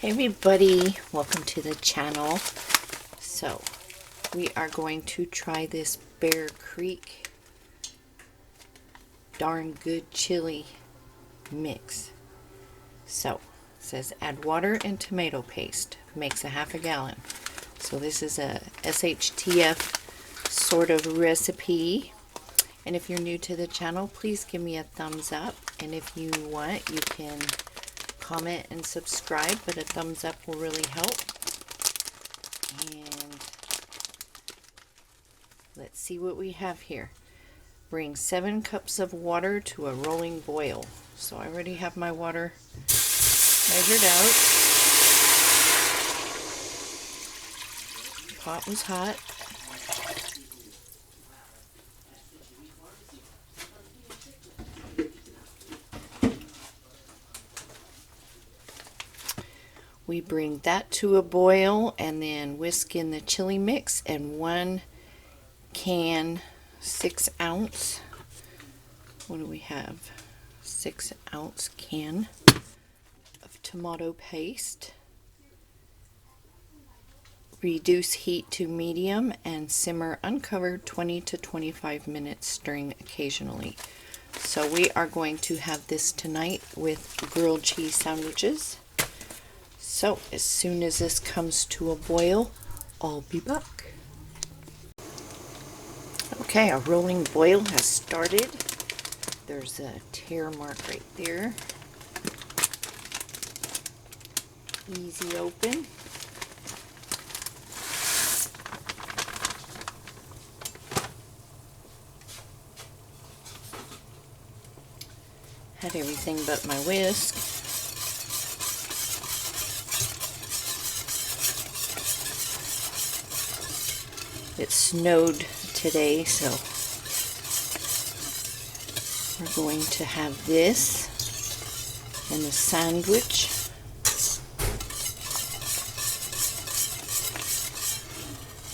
Hey everybody, welcome to the channel. So we are going to try this Bear Creek darn good chili mix. So it says add water and tomato paste, makes a half a gallon. So this is a SHTF sort of recipe, and if you're new to the channel, please give me a thumbs up, and if you want, you can comment and subscribe, but a thumbs up will really help. And let's see what we have here. Bring 7 cups of water to a rolling boil. So I already have my water measured out. The pot was hot. We bring that to a boil and then whisk in the chili mix and 1 can, 6 ounce, what do we have? 6 ounce can of tomato paste. Reduce heat to medium and simmer uncovered 20 to 25 minutes, stirring occasionally. So we are going to have this tonight with grilled cheese sandwiches. So as soon as this comes to a boil, I'll be back. Okay, our rolling boil has started. There's a tear mark right there. Easy open. Had everything but my whisk. It snowed today, so we're going to have this in the sandwich.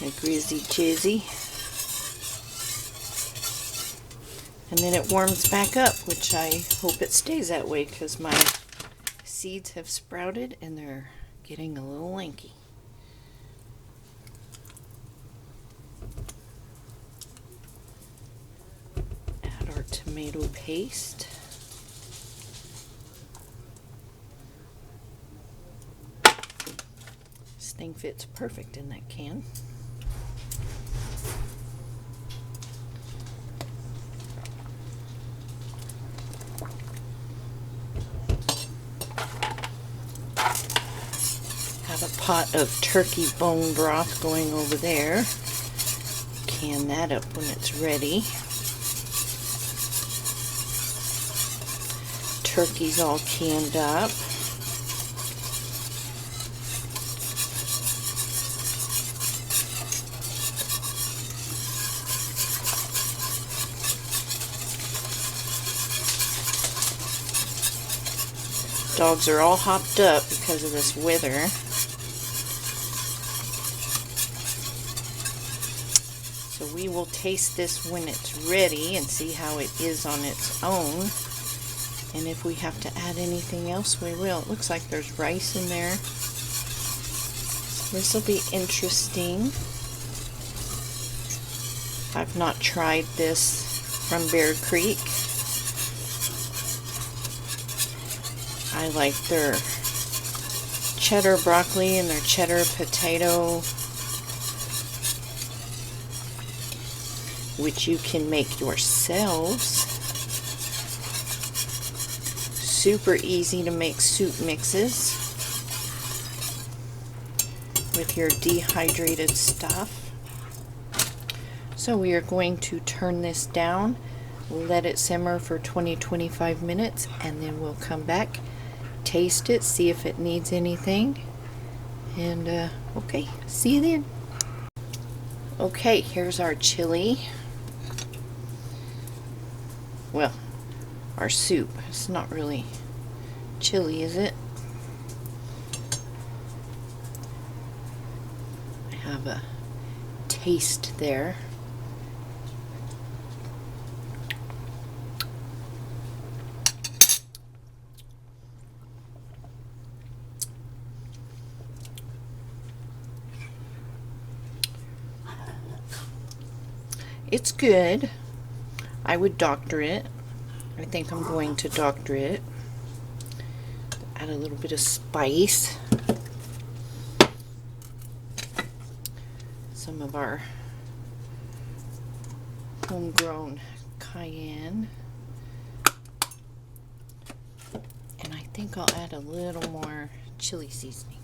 A grizzy chizzy. And then it warms back up, which I hope it stays that way because my seeds have sprouted and they're getting a little lanky. Our tomato paste. This thing fits perfect in that can. Have a pot of turkey bone broth going over there. Can that up when it's ready. Turkey's all canned up. Dogs are all hopped up because of this weather. So we will taste this when it's ready and see how it is on its own. And if we have to add anything else, we will. It looks like there's rice in there. This will be interesting. I've not tried this from Bear Creek. I like their cheddar broccoli and their cheddar potato, which you can make yourselves. Super easy to make soup mixes with your dehydrated stuff. So we are going to turn this down, let it simmer for 20-25 minutes, and then we'll come back, taste it, see if it needs anything, and okay, see you then. Okay, here's our chili. Well, our soup. It's not really chili, is it? I have a taste there. It's good. I would doctor it. I think I'm going to doctor it. Add a little bit of spice. Some of our homegrown cayenne. And I think I'll add a little more chili seasoning.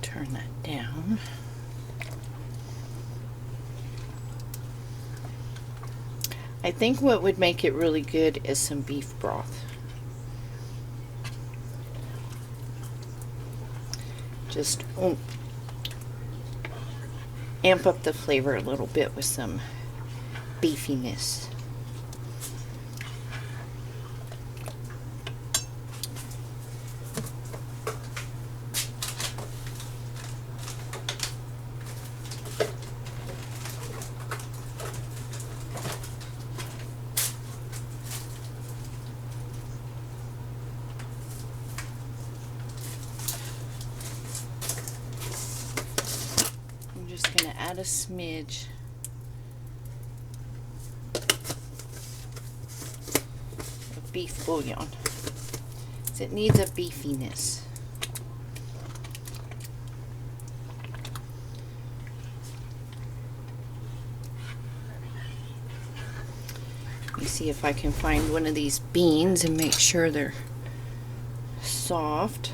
Turn that down. I think what would make it really good is some beef broth. Just amp up the flavor a little bit with some beefiness. Just going to add a smidge of beef bouillon. So it needs a beefiness. Let me see if I can find one of these beans and make sure they're soft.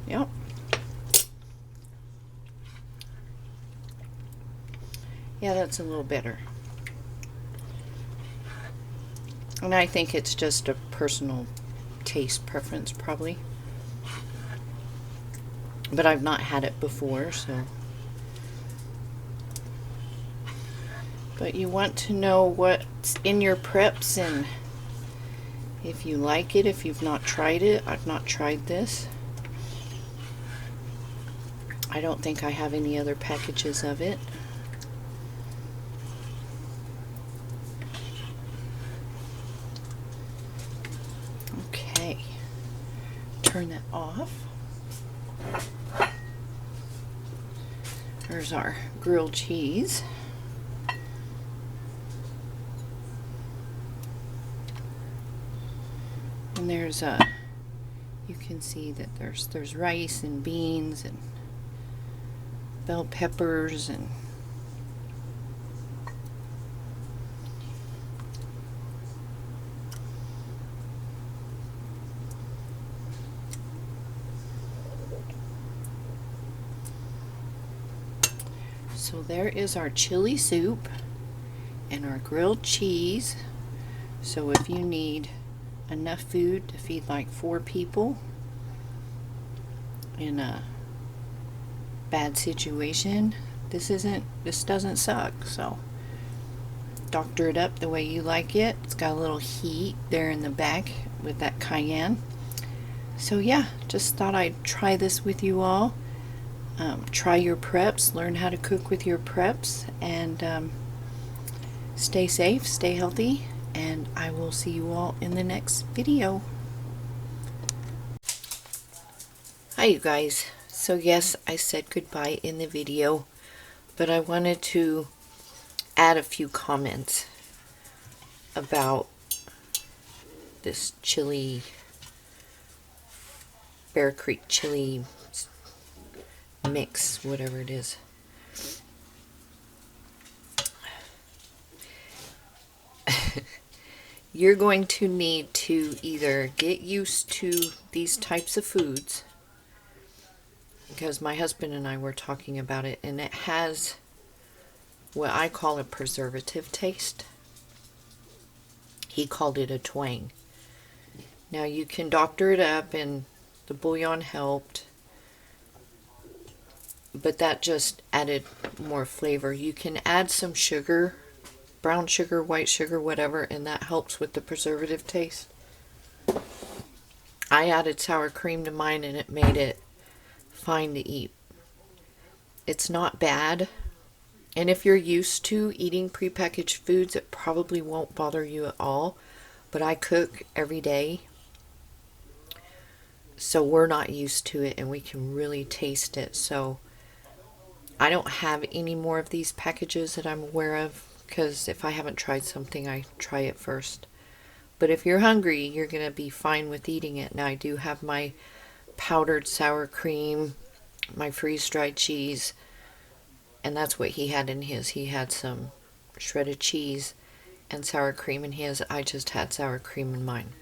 Yep. Yeah, that's a little better. And I think it's just a personal taste preference, probably. But I've not had it before, so. But you want to know what's in your preps and if you like it, if you've not tried it. I've not tried this. I don't think I have any other packages of it. Okay, turn that off. There's our grilled cheese. And there's you can see that there's rice and beans and bell peppers and so there is our chili soup and our grilled cheese. So if you need enough food to feed like 4 people in a bad situation, this doesn't suck. So doctor it up the way you like it. It's got a little heat there in the back with that cayenne. So yeah, just thought I'd try this with you all. Try your preps, learn how to cook with your preps, and stay safe, stay healthy, and I will see you all in the next video. Hi you guys. So yes, I said goodbye in the video, but I wanted to add a few comments about this chili, Bear Creek chili mix, whatever it is. You're going to need to either get used to these types of foods because my husband and I were talking about it, and it has what I call a preservative taste. He called it a twang. Now you can doctor it up, and the bouillon helped, but that just added more flavor. You can add some sugar, brown sugar, white sugar, whatever, and that helps with the preservative taste. I added sour cream to mine, and it made it fine to eat. It's not bad, and if you're used to eating prepackaged foods, it probably won't bother you at all. But I cook every day, so we're not used to it, and we can really taste it. So I don't have any more of these packages that I'm aware of, because if I haven't tried something, I try it first. But if you're hungry, you're going to be fine with eating it. Now I do have my powdered sour cream, my freeze-dried cheese, and that's what he had in his. He had some shredded cheese and sour cream in his. I just had sour cream in mine.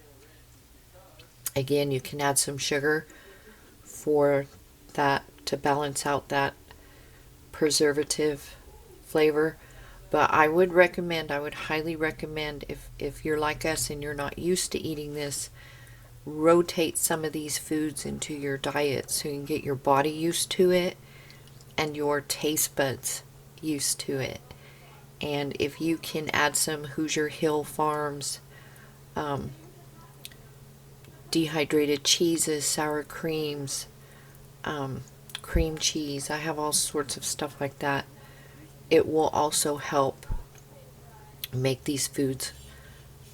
Again, you can add some sugar for that to balance out that preservative flavor. But I would highly recommend, if you're like us and you're not used to eating this, rotate some of these foods into your diet so you can get your body used to it and your taste buds used to it. And if you can add some Hoosier Hill Farms dehydrated cheeses, sour creams, cream cheese, I have all sorts of stuff like that. It will also help make these foods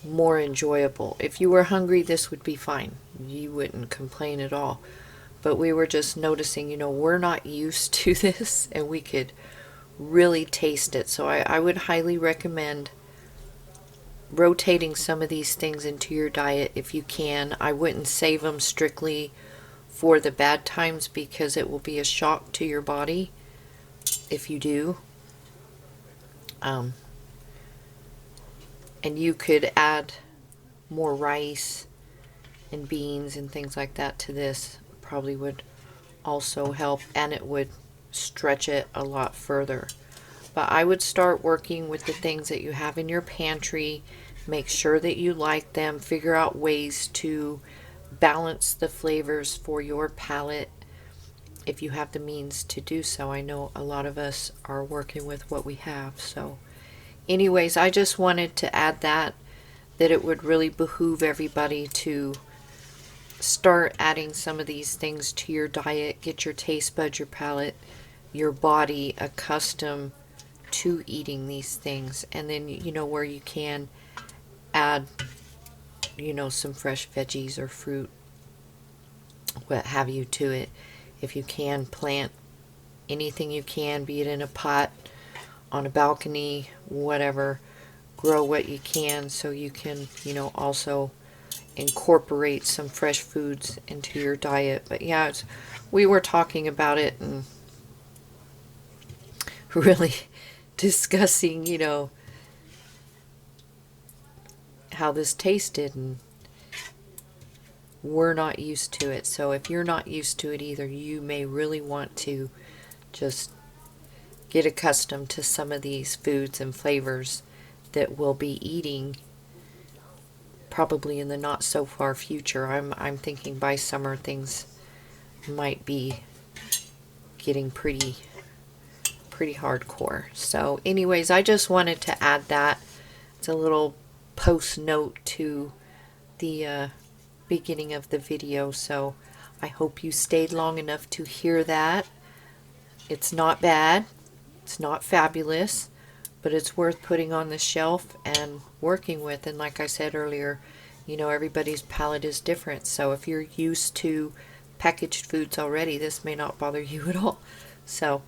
more enjoyable. If you were hungry, this would be fine. You wouldn't complain at all. But we were just noticing, we're not used to this, and we could really taste it. So I would highly recommend rotating some of these things into your diet if you can. I wouldn't save them strictly for the bad times, because it will be a shock to your body if you do. And you could add more rice and beans and things like that to this. Probably would also help, and it would stretch it a lot further. But I would start working with the things that you have in your pantry. Make sure that you like them. Figure out ways to balance the flavors for your palate if you have the means to do so. I know a lot of us are working with what we have. So anyways, I just wanted to add that it would really behoove everybody to start adding some of these things to your diet. Get your taste buds, your palate, your body accustomed to eating these things. And then, where you can add, some fresh veggies or fruit, what have you, to it. If you can, plant anything you can, be it in a pot, on a balcony, whatever. Grow what you can so you can, also incorporate some fresh foods into your diet. But yeah, we were talking about it and really discussing, how this tasted, and we're not used to it. So if you're not used to it either, you may really want to just get accustomed to some of these foods and flavors that we'll be eating probably in the not so far future. I'm thinking by summer things might be getting pretty hardcore. So anyways, I just wanted to add that. It's a little post note to the beginning of the video. So I hope you stayed long enough to hear that. It's not bad. It's not fabulous, but it's worth putting on the shelf and working with. And like I said earlier, everybody's palate is different. So if you're used to packaged foods already, this may not bother you at all. So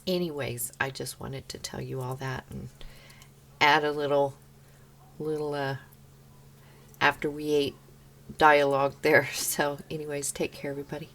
anyways, I just wanted to tell you all that and add a little after we ate dialogue there. So anyways, take care, everybody.